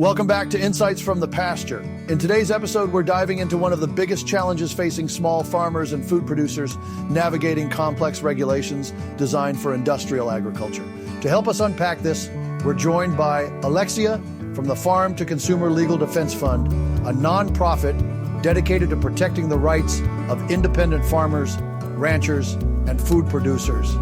Welcome back to Insights from the Pasture. In today's episode, we're diving into one of the biggest challenges facing small farmers and food producers, navigating complex regulations designed for industrial agriculture. To help us unpack this, we're joined by Alexia from the Farm to Consumer Legal Defense Fund, a nonprofit dedicated to protecting the rights of independent farmers, ranchers, and food producers.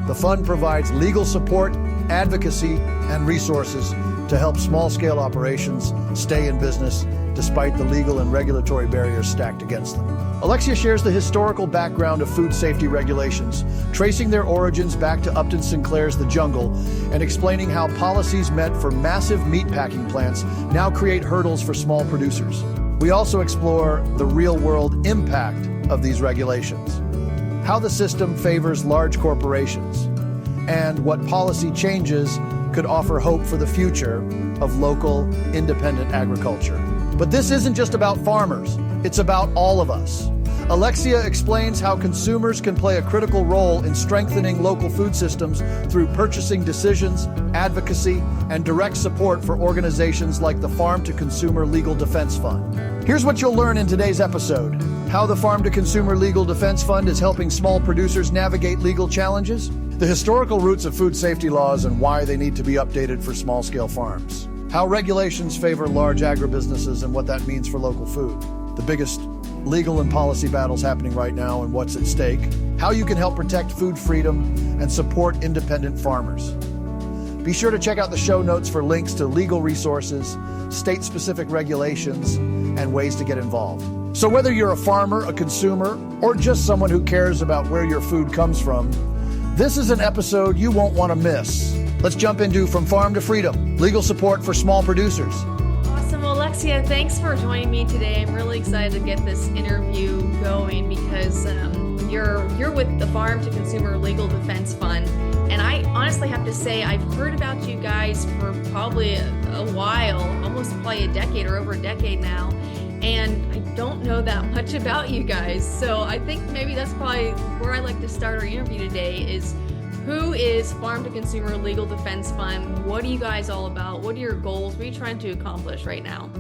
The fund provides legal support, advocacy, and resources to help small-scale operations stay in business despite the legal and regulatory barriers stacked against them. Alexia shares the historical background of food safety regulations, tracing their origins back to Upton Sinclair's The Jungle, and explaining how policies meant for massive meatpacking plants now create hurdles for small producers. We also explore the real-world impact of these regulations, how the system favors large corporations, and what policy changes could offer hope for the future of local, independent agriculture. But this isn't just about farmers, it's about all of us. Alexia explains how consumers can play a critical role in strengthening local food systems through purchasing decisions, advocacy, and direct support for organizations like the Farm to Consumer Legal Defense Fund. Here's what you'll learn in today's episode: how the Farm to Consumer Legal Defense Fund is helping small producers navigate legal challenges, the historical roots of food safety laws and why they need to be updated for small-scale farms, how regulations favor large agribusinesses and what that means for local food, the biggest legal and policy battles happening right now and what's at stake, how you can help protect food freedom and support independent farmers. Be sure to check out the show notes for links to legal resources, state-specific regulations, and ways to get involved. So whether you're a farmer, a consumer, or just someone who cares about where your food comes from, this is an episode you won't want to miss. Let's jump into From Farm to Freedom, legal support for small producers. Awesome. Well, Alexia, thanks for joining me today. I'm really excited to get this interview going because you're with the Farm to Consumer Legal Defense Fund. And I honestly have to say, I've heard about you guys for probably a while, almost probably a decade or over a decade now. And I don't know that much about you guys. So I think maybe that's probably where I'd like to start our interview today is, who is Farm to Consumer Legal Defense Fund? What are you guys all about? What are your goals? What are you trying to accomplish right now?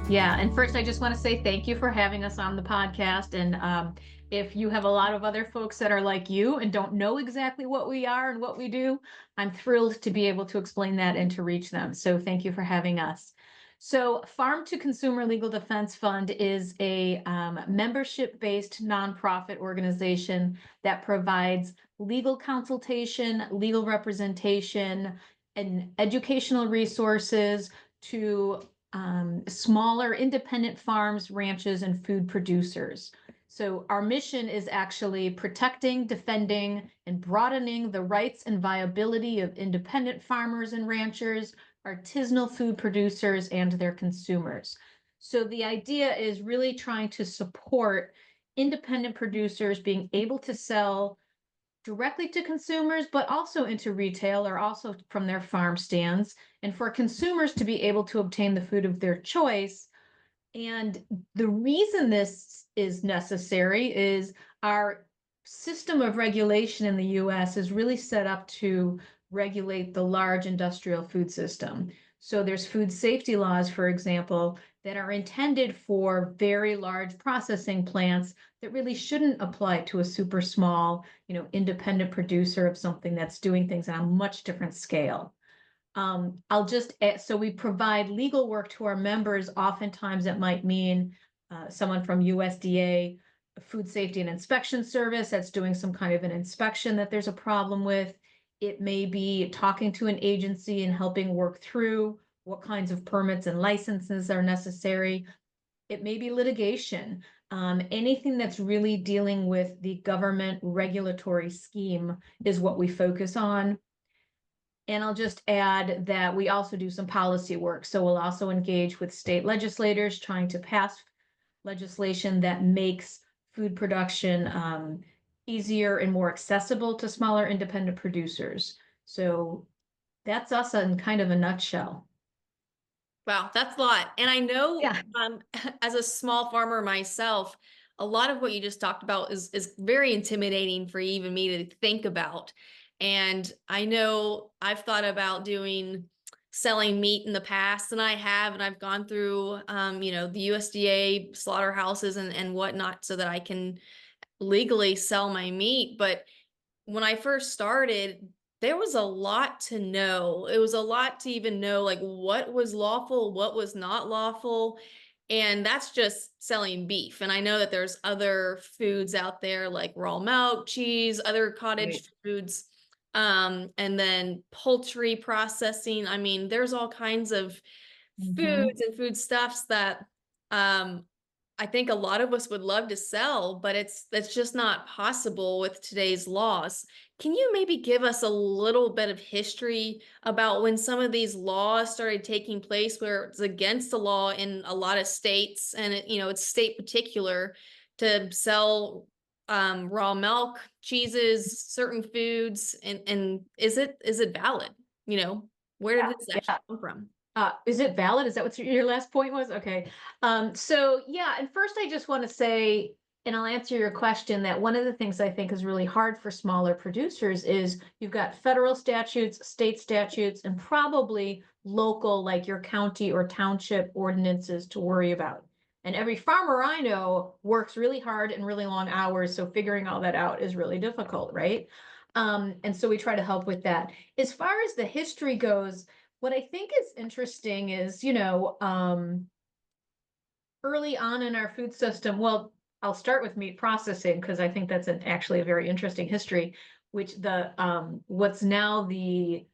Yeah, and first I just want to say thank you for having us on the podcast. And if you have a lot of other folks that are like you and don't know exactly what we are and what we do, I'm thrilled to be able to explain that and to reach them. So thank you for having us. So Farm to Consumer Legal Defense Fund is a membership-based nonprofit organization that provides legal consultation, legal representation, and educational resources to smaller independent farms, ranches, and food producers. So our mission is actually protecting, defending, and broadening the rights and viability of independent farmers and ranchers, artisanal food producers, and their consumers. So the idea is really trying to support independent producers being able to sell directly to consumers, but also into retail or also from their farm stands, and for consumers to be able to obtain the food of their choice. And the reason this is necessary is our system of regulation in the US is really set up to regulate the large industrial food system. So there's food safety laws, for example, that are intended for very large processing plants that really shouldn't apply to a super small, independent producer of something that's doing things on a much different scale. So we provide legal work to our members. Oftentimes that might mean someone from USDA, Food Safety and Inspection Service, that's doing some kind of an inspection that there's a problem with. It may be talking to an agency and helping work through what kinds of permits and licenses are necessary. It may be litigation, anything that's really dealing with the government regulatory scheme is what we focus on. And I'll just add that we also do some policy work. So we'll also engage with state legislators trying to pass legislation that makes food production easier and more accessible to smaller independent producers. So that's us in kind of a nutshell. Wow, that's a lot. And I know as a small farmer myself, a lot of what you just talked about is very intimidating for even me to think about. And I know I've thought about doing selling meat in the past, and I have, and I've gone through, the USDA slaughterhouses and whatnot so that I can legally sell my meat. But when I first started, there was a lot to know. It was a lot to even know like what was lawful, what was not lawful. And that's just selling beef. And I know that there's other foods out there like raw milk, cheese, other cottage foods, and then poultry processing. I mean, there's all kinds of foods and foodstuffs that I think a lot of us would love to sell, but that's just not possible with today's laws. Can you maybe give us a little bit of history about when some of these laws started taking place where it's against the law in a lot of states, and it's state particular to sell raw milk, cheeses, certain foods, and is it valid? Where did this actually come from? Is it valid? Is that what your last point was? Okay. So yeah, and first I just want to say, and I'll answer your question, that one of the things I think is really hard for smaller producers is you've got federal statutes, state statutes, and probably local, like your county or township ordinances to worry about. And every farmer I know works really hard and really long hours, so figuring all that out is really difficult, right? And so we try to help with that. As far as the history goes, what I think is interesting is, early on in our food system, well, I'll start with meat processing because I think that's actually a very interesting history, which what's now the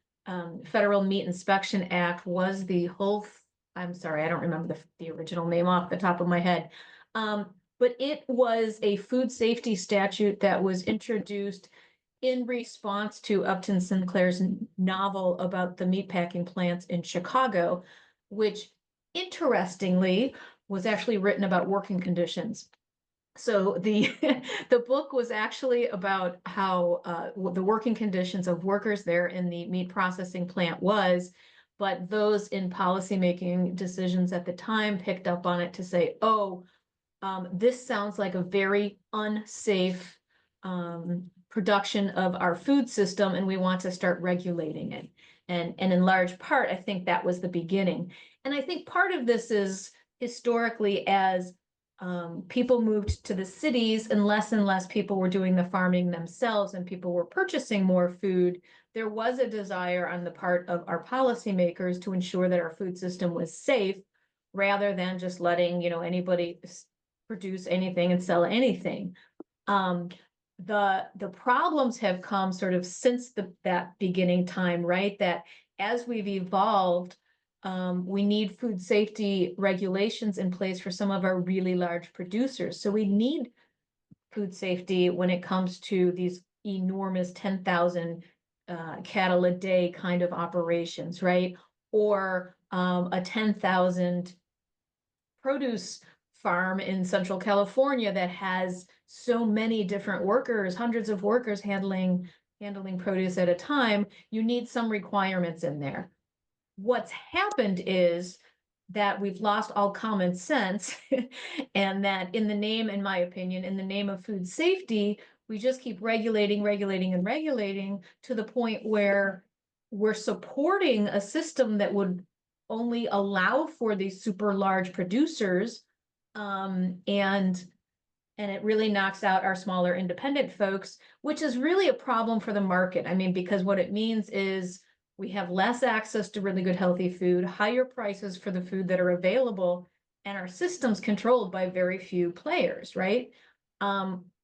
Federal Meat Inspection Act was the whole, I'm sorry, I don't remember the original name off the top of my head. But it was a food safety statute that was introduced in response to Upton Sinclair's novel about the meatpacking plants in Chicago, which interestingly was actually written about working conditions. So the the book was actually about how the working conditions of workers there in the meat processing plant was, but those in policymaking decisions at the time picked up on it to say, oh, this sounds like a very unsafe production of our food system, and we want to start regulating it. And in large part, I think that was the beginning. And I think part of this is historically as people moved to the cities and less people were doing the farming themselves and people were purchasing more food, there was a desire on the part of our policymakers to ensure that our food system was safe rather than just letting, anybody produce anything and sell anything. The problems have come sort of since that beginning time, right? That as we've evolved, we need food safety regulations in place for some of our really large producers. So we need food safety when it comes to these enormous 10,000 cattle a day kind of operations, right? Or a 10,000 produce farm in Central California that has so many different workers, hundreds of workers handling produce at a time. You need some requirements in there. What's happened is that we've lost all common sense and that in my opinion, in the name of food safety, we just keep regulating to the point where we're supporting a system that would only allow for these super large producers, and it really knocks out our smaller independent folks, which is really a problem for the market. I mean, because what it means is we have less access to really good, healthy food, higher prices for the food that are available, and our system's controlled by very few players, right?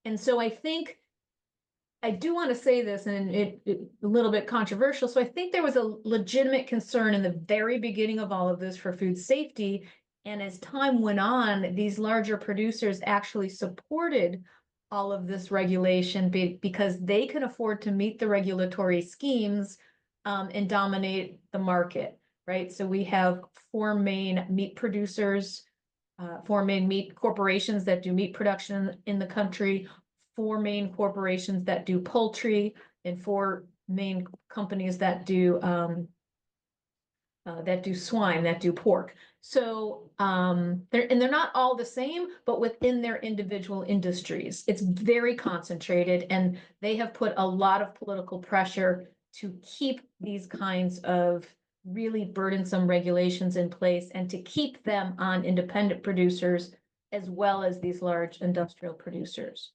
And so I think I do want to say this, and it a little bit controversial. So I think there was a legitimate concern in the very beginning of all of this for food safety. And as time went on, these larger producers actually supported all of this regulation because they can afford to meet the regulatory schemes and dominate the market, right? So we have four main meat producers, four main meat corporations that do meat production in the country, four main corporations that do poultry, and four main companies that do swine, that do pork. So they're not all the same, but within their individual industries, it's very concentrated, and they have put a lot of political pressure to keep these kinds of really burdensome regulations in place and to keep them on independent producers as well as these large industrial producers.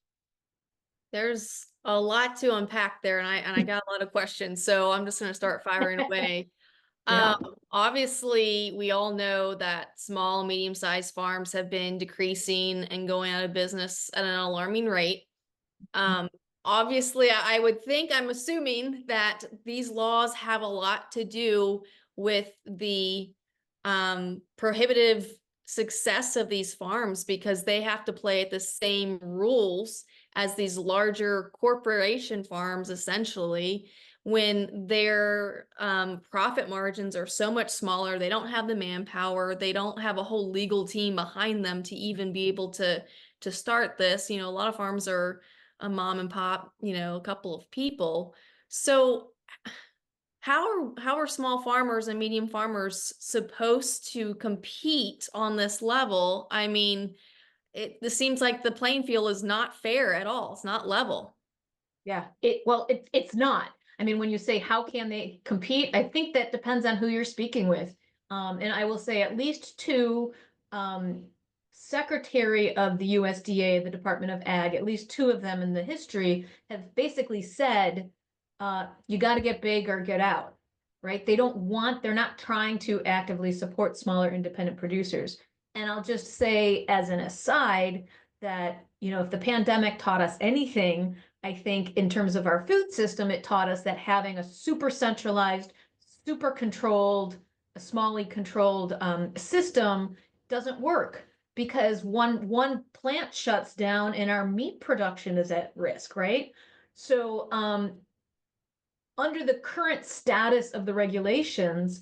There's a lot to unpack there, and I got a lot of questions, so I'm just going to start firing away. Yeah. Obviously, we all know that small, medium-sized farms have been decreasing and going out of business at an alarming rate. Obviously, I would think, I'm assuming that these laws have a lot to do with the prohibitive success of these farms, because they have to play at the same rules as these larger corporation farms, essentially, when their profit margins are so much smaller. They don't have the manpower. They don't have a whole legal team behind them to even be able to start this. You know, a lot of farms are a mom and pop, you know, a couple of people. So how are small farmers and medium farmers supposed to compete on this level? I mean, this seems like the playing field is not fair at all. It's not level. Yeah, it's not. I mean, when you say how can they compete, I think that depends on who you're speaking with. And I will say at least two secretary of the USDA, the Department of Ag, at least two of them in the history have basically said, you got to get big or get out, right? They're not trying to actively support smaller independent producers. And I'll just say as an aside that, you know, if the pandemic taught us anything, I think in terms of our food system, it taught us that having a super centralized, super controlled, a smally controlled system doesn't work, because one plant shuts down and our meat production is at risk, right? So under the current status of the regulations,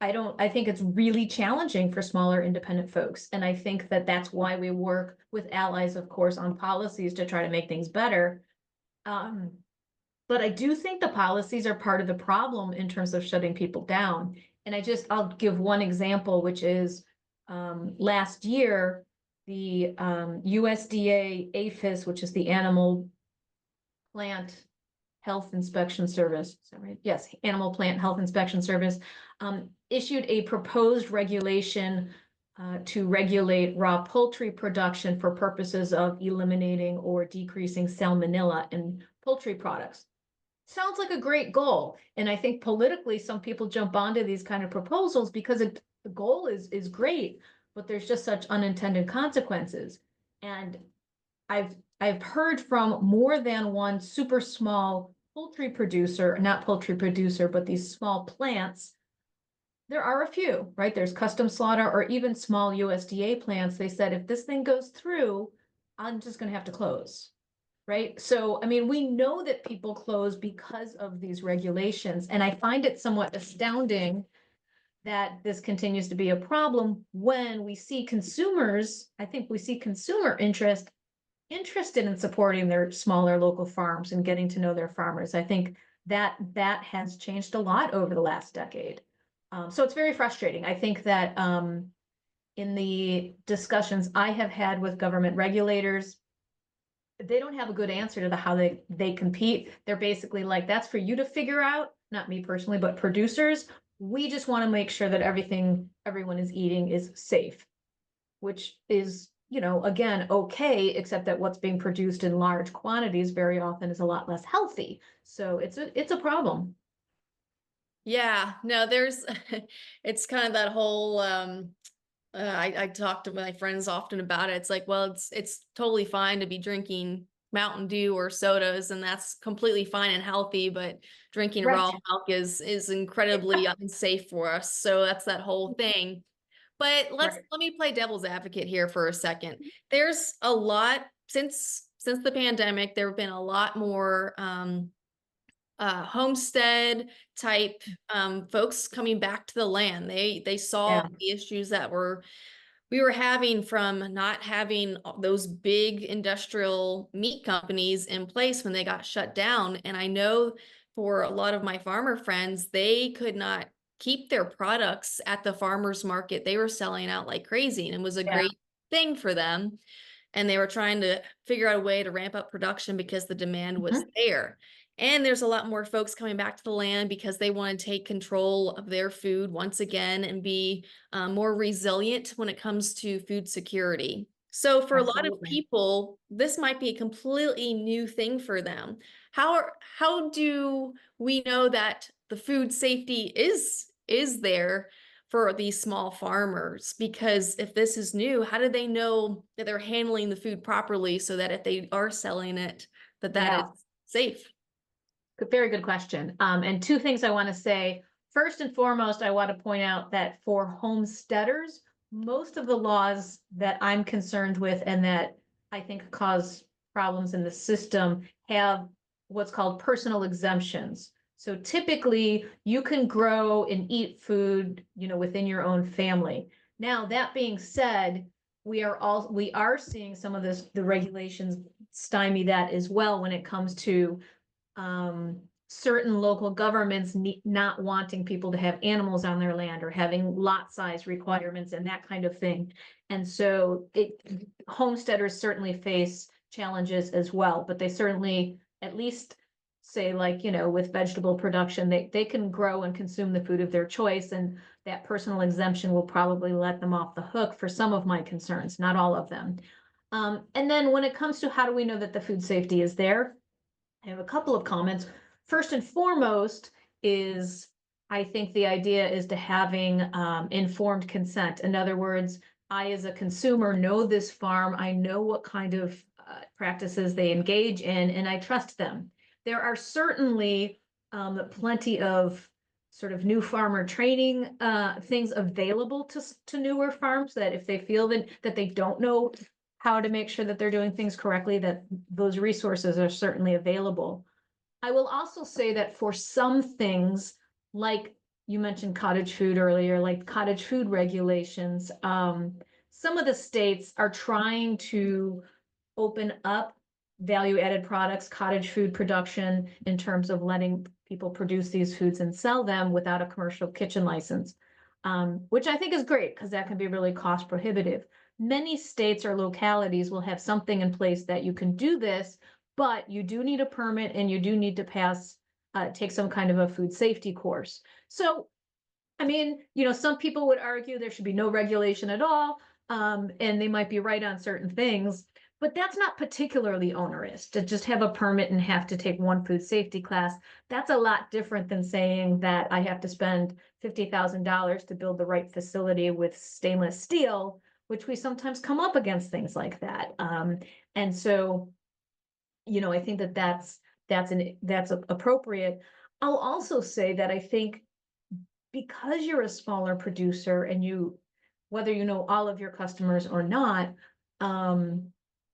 I think it's really challenging for smaller independent folks. And I think that that's why we work with allies, of course, on policies to try to make things better. But I do think the policies are part of the problem in terms of shutting people down. And I'll give one example, which is last year, the USDA APHIS, which is the Animal Plant Health Inspection Service, is that right? Yes, Animal Plant Health Inspection Service, issued a proposed regulation to regulate raw poultry production for purposes of eliminating or decreasing salmonella in poultry products. Sounds like a great goal. And I think politically, some people jump onto these kind of proposals because the goal is great, but there's just such unintended consequences. And I've heard from more than one super small poultry producer, not poultry producer, but these small plants. There are a few, right? There's custom slaughter or even small USDA plants. They said, if this thing goes through, I'm just going to have to close, right? So, I mean, we know that people close because of these regulations. And I find it somewhat astounding that this continues to be a problem when we see consumers, I think we see consumer interested in supporting their smaller local farms and getting to know their farmers. I think that has changed a lot over the last decade. So it's very frustrating. I think that in the discussions I have had with government regulators, they don't have a good answer to how they compete. They're basically like, that's for you to figure out, not me personally, but producers. We just want to make sure that everyone is eating is safe, which is, you know, again, okay, except that what's being produced in large quantities very often is a lot less healthy. So it's a problem. Yeah, no, there's, it's kind of that whole, I talk to my friends often about it. It's like, well, it's totally fine to be drinking Mountain Dew or sodas, and that's completely fine and healthy, but drinking Right. raw milk is incredibly unsafe for us. So that's that whole thing. But let me play devil's advocate here for a second. There's a lot since the pandemic, there have been a lot more homestead type folks coming back to the land. They saw Yeah. the issues that we were having from not having those big industrial meat companies in place when they got shut down. And I know for a lot of my farmer friends, they could not keep their products at the farmers market. They were selling out like crazy, and it was a great thing for them. And they were trying to figure out a way to ramp up production because the demand was there. And there's a lot more folks coming back to the land because they want to take control of their food once again and be more resilient when it comes to food security. So for a lot of Absolutely. people, this might be a completely new thing for them. How do we know that the food safety is there for these small farmers? Because if this is new, how do they know that they're handling the food properly so that if they are selling it, that is Yeah. safe? Very good question. And two things I want to say. First and foremost, I want to point out that for homesteaders, most of the laws that I'm concerned with and that I think cause problems in the system have what's called personal exemptions. So typically you can grow and eat food, within your own family. Now, that being said, we are seeing some of the regulations stymie that as well when it comes to certain local governments not wanting people to have animals on their land or having lot size requirements and that kind of thing. And so homesteaders certainly face challenges as well, but they certainly at least say, like, with vegetable production, they can grow and consume the food of their choice. And that personal exemption will probably let them off the hook for some of my concerns, not all of them. And then when it comes to how do we know that the food safety is there, I have a couple of comments. First and foremost is, I think the idea is to having informed consent. In other words, I as a consumer know this farm, I know what kind of practices they engage in, and I trust them. There are certainly plenty of sort of new farmer training things available to newer farms, that if they feel that they don't know how to make sure that they're doing things correctly, that those resources are certainly available. I will also say that for some things, like you mentioned cottage food earlier, like cottage food regulations, some of the states are trying to open up value added products, cottage food production, in terms of letting people produce these foods and sell them without a commercial kitchen license, which I think is great because that can be really cost prohibitive. Many states or localities will have something in place that you can do this, but you do need a permit and you do need to take some kind of a food safety course. So, I mean, some people would argue there should be no regulation at all, and they might be right on certain things, but that's not particularly onerous to just have a permit and have to take one food safety class. That's a lot different than saying that I have to spend $50,000 to build the right facility with stainless steel, which we sometimes come up against things like that. And so, I think that's appropriate. I'll also say that I think because you're a smaller producer and whether you know all of your customers or not,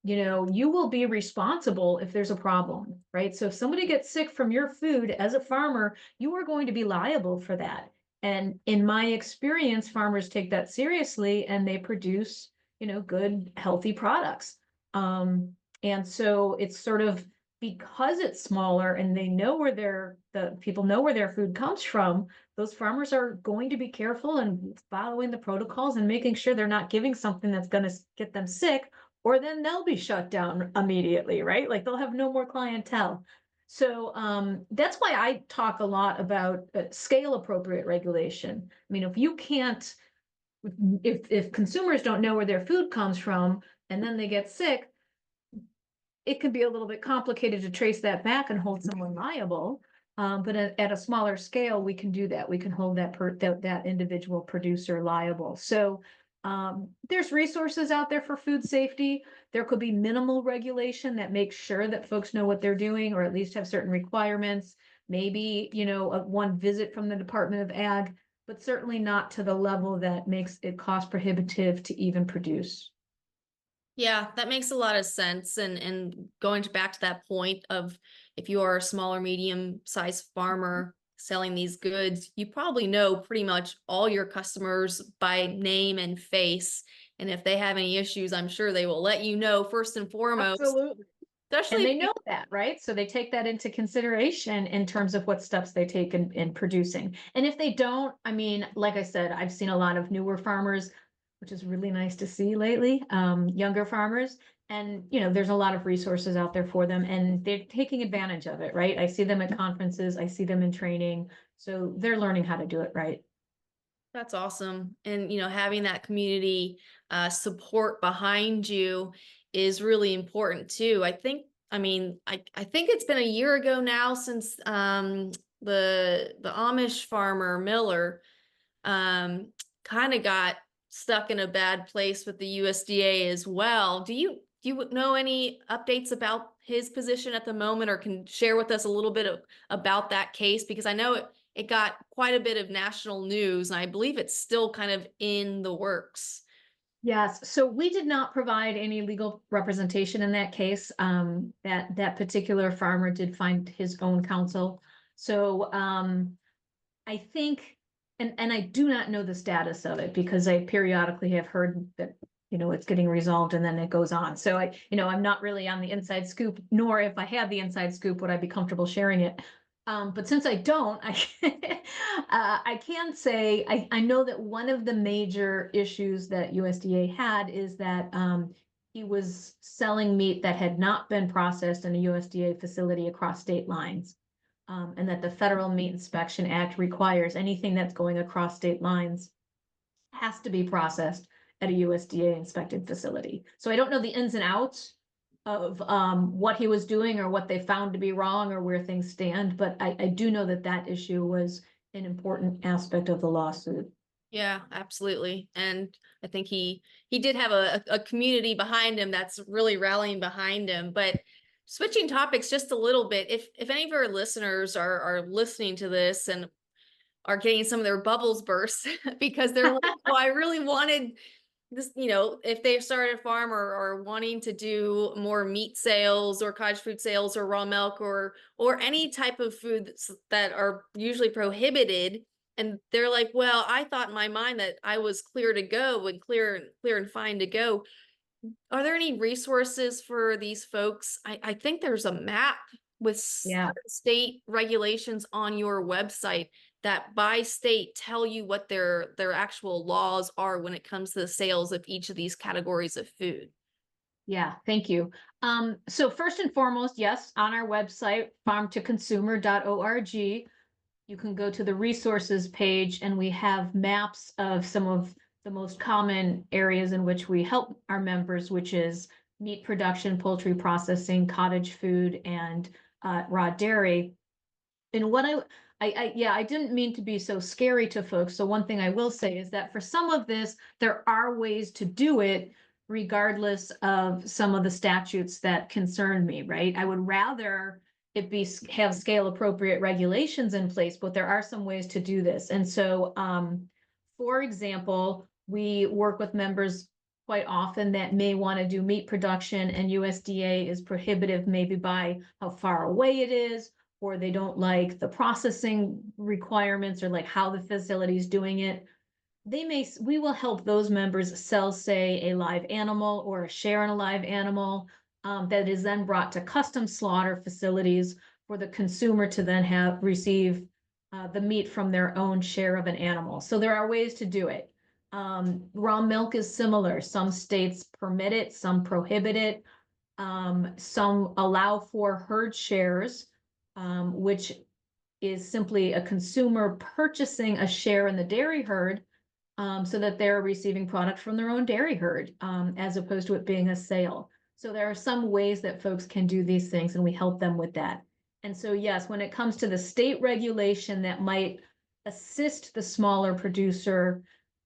you will be responsible if there's a problem, right? So if somebody gets sick from your food as a farmer, you are going to be liable for that. And in my experience, farmers take that seriously and they produce, good, healthy products. And so it's sort of, because it's smaller and they know the people know where their food comes from, those farmers are going to be careful and following the protocols and making sure they're not giving something that's going to get them sick, or then they'll be shut down immediately, right? Like they'll have no more clientele. So that's why I talk a lot about scale appropriate regulation. I mean, if consumers don't know where their food comes from and then they get sick, it can be a little bit complicated to trace that back and hold someone liable. But at a smaller scale, we can do that. We can hold that individual producer liable. So there's resources out there for food safety. There could be minimal regulation that makes sure that folks know what they're doing, or at least have certain requirements. Maybe, one visit from the Department of Ag, but certainly not to the level that makes it cost prohibitive to even produce. Yeah, that makes a lot of sense. And going back to that point of, if you are a smaller, medium-sized farmer selling these goods, you probably know pretty much all your customers by name and face. And if they have any issues, I'm sure they will let you know first and foremost. Absolutely. Especially And they know that, right? So they take that into consideration in terms of what steps they take in producing. And if they don't, I mean, like I said, I've seen a lot of newer farmers, which is really nice to see lately, younger farmers, And, there's a lot of resources out there for them and they're taking advantage of it, right? I see them at conferences, I see them in training. So they're learning how to do it right. That's awesome. And, having that community support behind you is really important too. I think it's been a year ago now since the Amish farmer Miller kind of got stuck in a bad place with the USDA as well. Do you know any updates about his position at the moment, or can share with us a little bit about that case? Because I know it got quite a bit of national news, and I believe it's still kind of in the works. Yes, so we did not provide any legal representation in that case. That particular farmer did find his own counsel. So I think, and I do not know the status of it because I periodically have heard that, it's getting resolved and then it goes on. So I'm not really on the inside scoop, nor if I had the inside scoop, would I be comfortable sharing it. But since I don't, I can say, I know that one of the major issues that USDA had is that he was selling meat that had not been processed in a USDA facility across state lines. And that the Federal Meat Inspection Act requires anything that's going across state lines has to be processed at a USDA inspected facility. So I don't know the ins and outs of what he was doing or what they found to be wrong or where things stand, but I do know that that issue was an important aspect of the lawsuit. Yeah, absolutely. And I think he did have a community behind him that's really rallying behind him. But switching topics just a little bit, if any of our listeners are listening to this and are getting some of their bubbles burst because they're like, well, I really wanted this, if they've started a farm or wanting to do more meat sales or cottage food sales or raw milk or any type of food that are usually prohibited. And they're like, well, I thought in my mind that I was clear to go and clear and fine to go. Are there any resources for these folks? I think there's a map with Yeah. state regulations on your website that by state tell you what their actual laws are when it comes to the sales of each of these categories of food. Yeah, thank you. So first and foremost, yes, on our website, farmtoconsumer.org, you can go to the resources page and we have maps of some of the most common areas in which we help our members, which is meat production, poultry processing, cottage food, and raw dairy. And what I didn't mean to be so scary to folks. So one thing I will say is that for some of this, there are ways to do it regardless of some of the statutes that concern me, right? I would rather it be have scale appropriate regulations in place, but there are some ways to do this. And so, for example, we work with members quite often that may want to do meat production and USDA is prohibitive maybe by how far away it is, or they don't like the processing requirements or like how the facility is doing it. We will help those members sell, say, a live animal or a share in a live animal that is then brought to custom slaughter facilities for the consumer to then receive the meat from their own share of an animal. So there are ways to do it. Raw milk is similar. Some states permit it, some prohibit it. Some allow for herd shares, which is simply a consumer purchasing a share in the dairy herd so that they're receiving product from their own dairy herd as opposed to it being a sale. So there are some ways that folks can do these things and we help them with that. And so, yes, when it comes to the state regulation that might assist the smaller producer,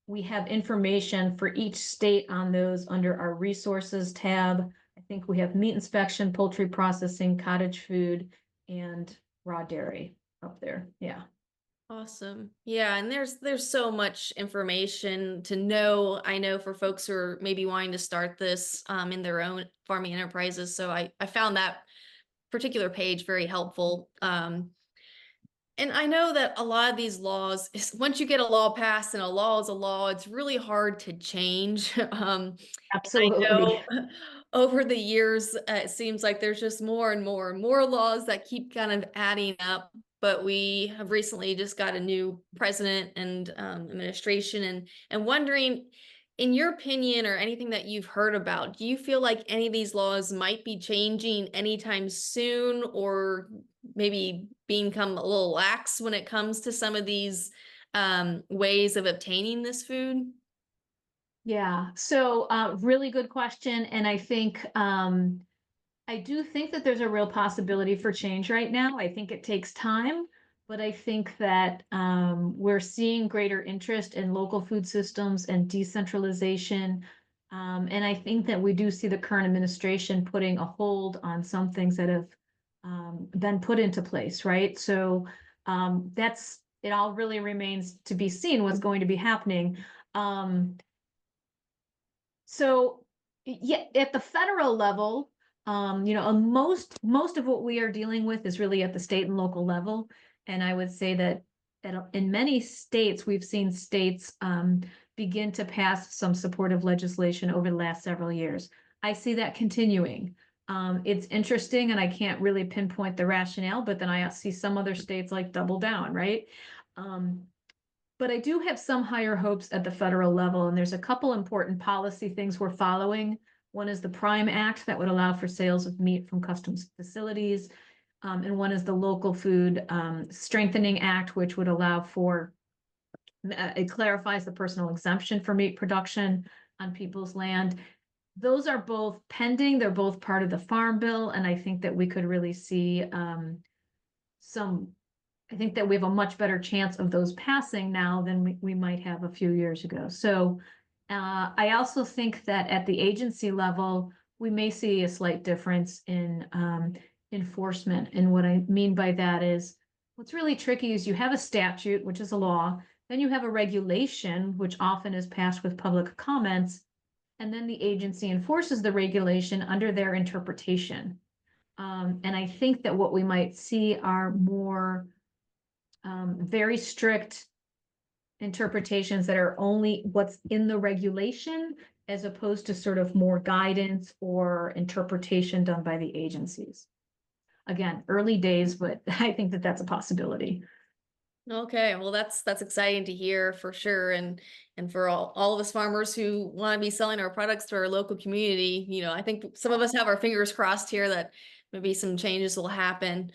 we have information for each state on those under our resources tab. I think we have meat inspection, poultry processing, cottage food, and raw dairy up there. Yeah. Awesome. Yeah, and there's so much information to know. I know for folks who are maybe wanting to start this in their own farming enterprises. So I found that particular page very helpful. And I know that a lot of these laws, once you get a law passed and a law is a law, it's really hard to change. I Absolutely. know over the years, it seems like there's just more and more and more laws that keep kind of adding up. But we have recently just got a new president and administration, and wondering, In your opinion, or anything that you've heard about, do you feel like any of these laws might be changing anytime soon, or maybe become a little lax when it comes to some of these ways of obtaining this food? Yeah, so really good question. And I think I do think that there's a real possibility for change right now. I think it takes time, but I think that we're seeing greater interest in local food systems and decentralization. And I think that we do see the current administration putting a hold on some things that have been put into place, right? So that's it. All really remains to be seen what's going to be happening. Um, so yeah, at the federal level, most of what we are dealing with is really at the state and local level. And I would say that in many states, we've seen states begin to pass some supportive legislation over the last several years. I see that continuing. It's interesting, and I can't really pinpoint the rationale, but then I see some other states like double down, right? Um, but I do have some higher hopes at the federal level, and there's a couple important policy things we're following. One is the Prime Act that would allow for sales of meat from customs facilities. And one is the Local Food Strengthening Act, which would allow for, it clarifies the personal exemption for meat production on people's land. Those are both pending. They're both part of the Farm Bill, and I think that we could really see some I think that we have a much better chance of those passing now than we might have a few years ago. So I also think that at the agency level, we may see a slight difference in enforcement. And what I mean by that is what's really tricky is you have a statute, which is a law, then you have a regulation, which often is passed with public comments, and then the agency enforces the regulation under their interpretation. And I think that what we might see are more very strict interpretations that are only what's in the regulation, as opposed to sort of more guidance or interpretation done by the agencies. Again, early days, but I think that that's a possibility. Okay, well that's exciting to hear for sure, and for all of us farmers who want to be selling our products to our local community, I think some of us have our fingers crossed here that maybe some changes will happen.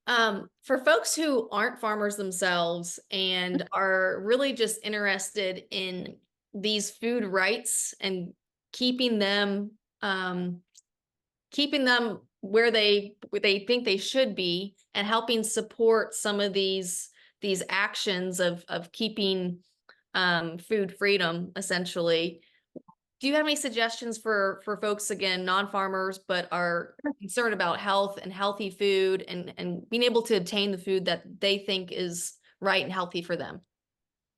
For folks who aren't farmers themselves and are really just interested in these food rights and keeping them um, keeping them where they think they should be, and helping support some of these actions of keeping food freedom, essentially. Do you have any suggestions for folks, again, non-farmers, but are concerned about health and healthy food, and being able to obtain the food that they think is right and healthy for them?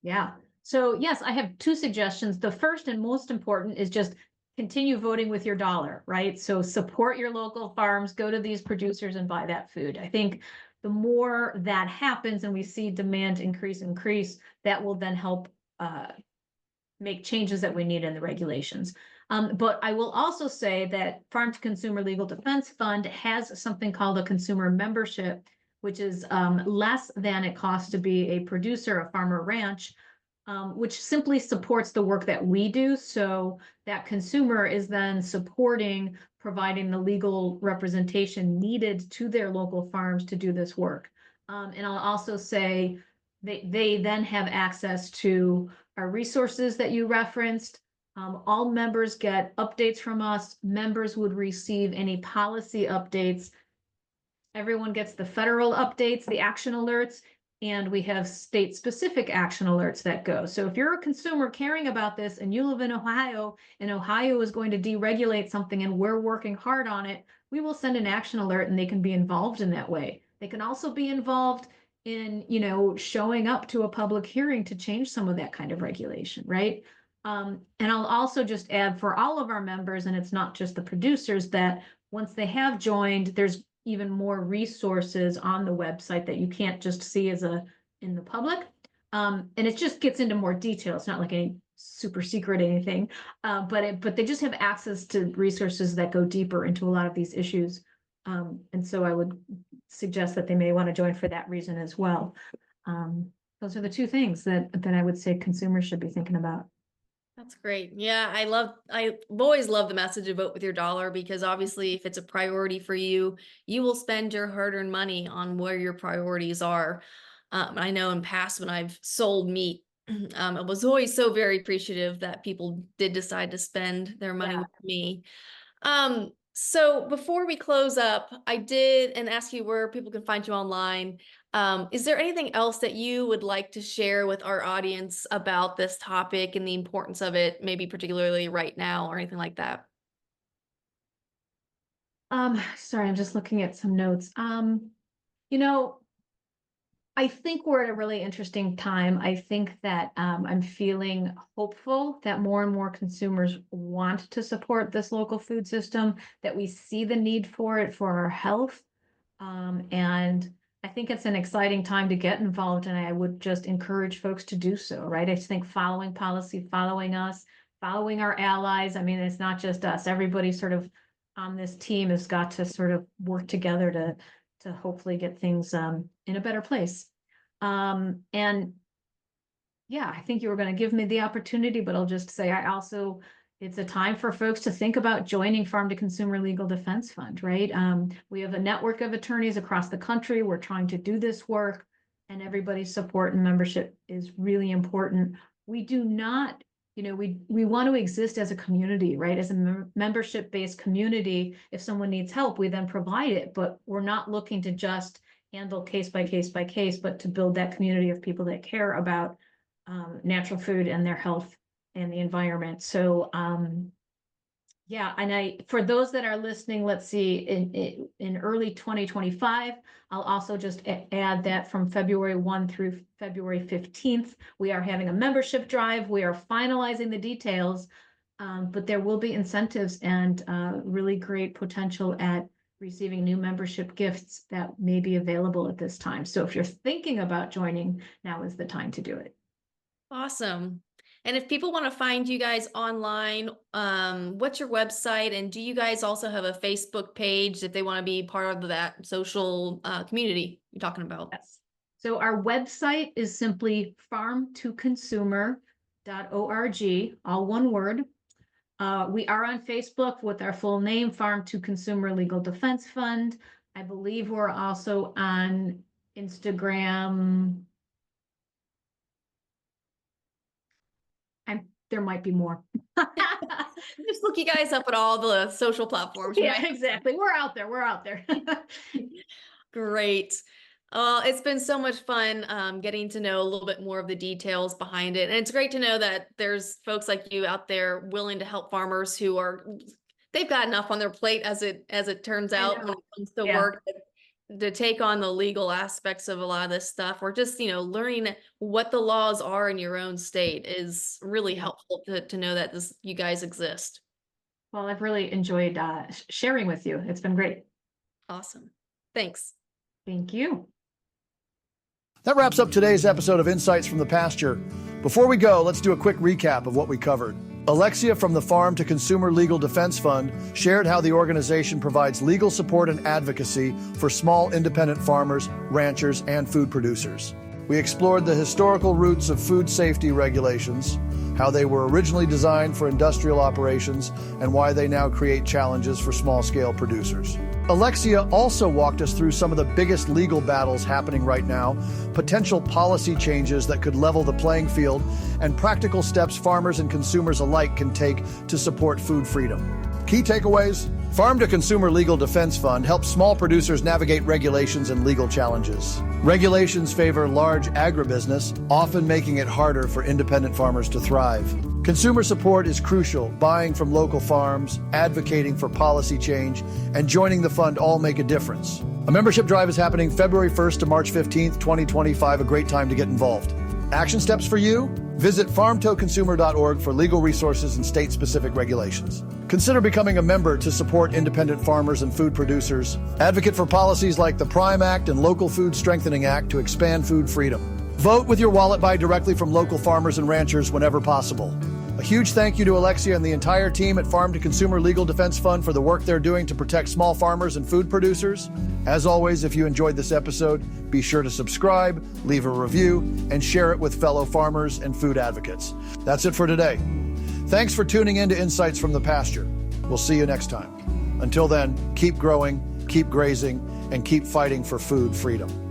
Yeah. So yes, I have two suggestions. The first and most important is just continue voting with your dollar, right? So support your local farms, go to these producers and buy that food. I think the more that happens and we see demand increase, that will then help make changes that we need in the regulations. But I will also say that Farm to Consumer Legal Defense Fund has something called a consumer membership, which is less than it costs to be a producer, a farmer ranch, which simply supports the work that we do. So that consumer is then supporting providing the legal representation needed to their local farms to do this work. And I'll also say they then have access to our resources that you referenced. All members get updates from us. Members would receive any policy updates. Everyone gets the federal updates, the action alerts, and we have state-specific action alerts that go. So if you're a consumer caring about this and you live in Ohio, and Ohio is going to deregulate something and we're working hard on it, we will send an action alert and they can be involved in that way. They can also be involved in, showing up to a public hearing to change some of that kind of regulation, right? And I'll also just add for all of our members, and it's not just the producers, that once they have joined, there's even more resources on the website that you can't just see in the public. And it just gets into more detail. It's not like any super secret anything, but they just have access to resources that go deeper into a lot of these issues. And so I would suggest that they may want to join for that reason as well. Those are the two things that I would say consumers should be thinking about. That's great. Yeah, I've always loved the message of vote with your dollar, because obviously if it's a priority for you, you will spend your hard-earned money on where your priorities are. I know in past when I've sold meat, I was always so very appreciative that people did decide to spend their money Yeah. with me. So before we close up, I did and ask you where people can find you online. Is there anything else that you would like to share with our audience about this topic and the importance of it, maybe particularly right now or anything like that? Sorry, I'm just looking at some notes. You know, I think we're at a really interesting time. I think that I'm feeling hopeful that more and more consumers want to support this local food system, that we see the need for it for our health. And I think it's an exciting time to get involved, and I would just encourage folks to do so, right? I just think following policy, following us, following our allies. I mean, it's not just us. Everybody sort of on this team has got to sort of work together to hopefully get things in a better place. And yeah, I think you were going to give me the opportunity, but I'll just say it's a time for folks to think about joining Farm to Consumer Legal Defense Fund, right? We have a network of attorneys across the country. We're trying to do this work, and everybody's support and membership is really important. We do not, we want to exist as a community, right? As a membership-based community. If someone needs help, we then provide it, but we're not looking to just handle case by case by case, but to build that community of people that care about natural food and their health and the environment. So yeah, and for those that are listening, let's see, in early 2025, I'll also just add that from February 1 through February 15th, we are having a membership drive. We are finalizing the details, but there will be incentives and really great potential at receiving new membership gifts that may be available at this time. So if you're thinking about joining, now is the time to do it. Awesome. And if people want to find you guys online, what's your website? And do you guys also have a Facebook page if they want to be part of that social community you're talking about? Yes. So our website is simply farmtoconsumer.org, all one word. We are on Facebook with our full name, Farm to Consumer Legal Defense Fund. I believe we're also on Instagram. There might be more. Just look you guys up at all the social platforms. Yeah, exactly. We're out there. Great. It's been so much fun getting to know a little bit more of the details behind it. And it's great to know that there's folks like you out there willing to help farmers they've got enough on their plate as it turns out when it comes to work to take on the legal aspects of a lot of this stuff, or just, learning what the laws are in your own state is really helpful to know that you guys exist. Well, I've really enjoyed sharing with you. It's been great. Awesome. Thanks. Thank you. That wraps up today's episode of Insights from the Pasture. Before we go, let's do a quick recap of what we covered. Alexia from the Farm to Consumer Legal Defense Fund shared how the organization provides legal support and advocacy for small independent farmers, ranchers, and food producers. We explored the historical roots of food safety regulations, how they were originally designed for industrial operations, and why they now create challenges for small-scale producers. Alexia also walked us through some of the biggest legal battles happening right now, potential policy changes that could level the playing field, and practical steps farmers and consumers alike can take to support food freedom. Key takeaways: Farm to Consumer Legal Defense Fund helps small producers navigate regulations and legal challenges. Regulations favor large agribusiness, often making it harder for independent farmers to thrive. Consumer support is crucial. Buying from local farms, advocating for policy change, and joining the fund all make a difference. A membership drive is happening February 1st to March 15th, 2025, a great time to get involved. Action steps for you? Visit farmtoconsumer.org for legal resources and state-specific regulations. Consider becoming a member to support independent farmers and food producers. Advocate for policies like the PRIME Act and Local Food Strengthening Act to expand food freedom. Vote with your wallet. Buy directly from local farmers and ranchers whenever possible. A huge thank you to Alexia and the entire team at Farm to Consumer Legal Defense Fund for the work they're doing to protect small farmers and food producers. As always, if you enjoyed this episode, be sure to subscribe, leave a review, and share it with fellow farmers and food advocates. That's it for today. Thanks for tuning in to Insights from the Pasture. We'll see you next time. Until then, keep growing, keep grazing, and keep fighting for food freedom.